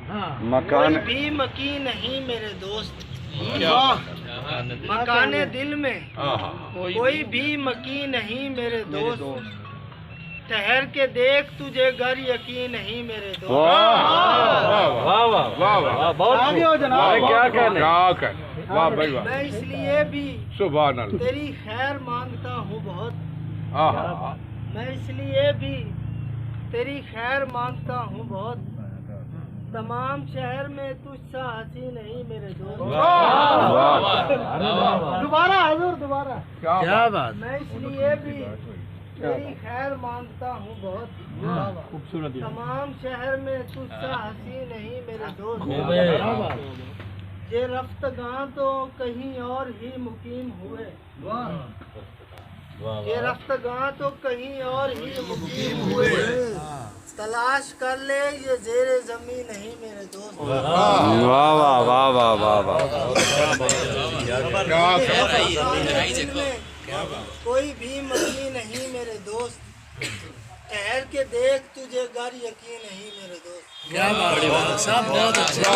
मकान कोई भी मकी नहीं मेरे दोस्त, मकाने दिल में कोई भी मकी नहीं मेरे दोस्त, ठहर के देख तुझे घर यकीन नहीं मेरे दोस्त। वाह बहुत आगे हो जनाब, क्या कहने वाह भाई वाह। मैं इसलिए भी सुभान अल्लाह, तेरी खैर मांगता हूँ बहुत, मैं इसलिए भी तेरी खैर मांगता हूँ बहुत, तमाम शहर में तुझसा हंसी नहीं मेरे दोस्त। दोबारा हजूर दोबारा, क्या बात। मैं इसलिए भी तेरी खैर मांगता हूँ बहुत, खूबसूरत तमाम शहर में तुझसा हंसी नहीं मेरे दोस्त। ये रफ्तगां तो कहीं और ही मुकीम हुए, ये रफ्तगां तो कहीं और ही मुकीम हुए, तलाश कर ले ये जेरे जमीन नहीं मेरे दोस्त। वाह वाह वाह वाह वाह वाह। कोई भी मकी नहीं मेरे दोस्त, ठहर के देख तुझे घर यकीन नहीं मेरे दोस्त। क्या बात, बहुत अच्छा।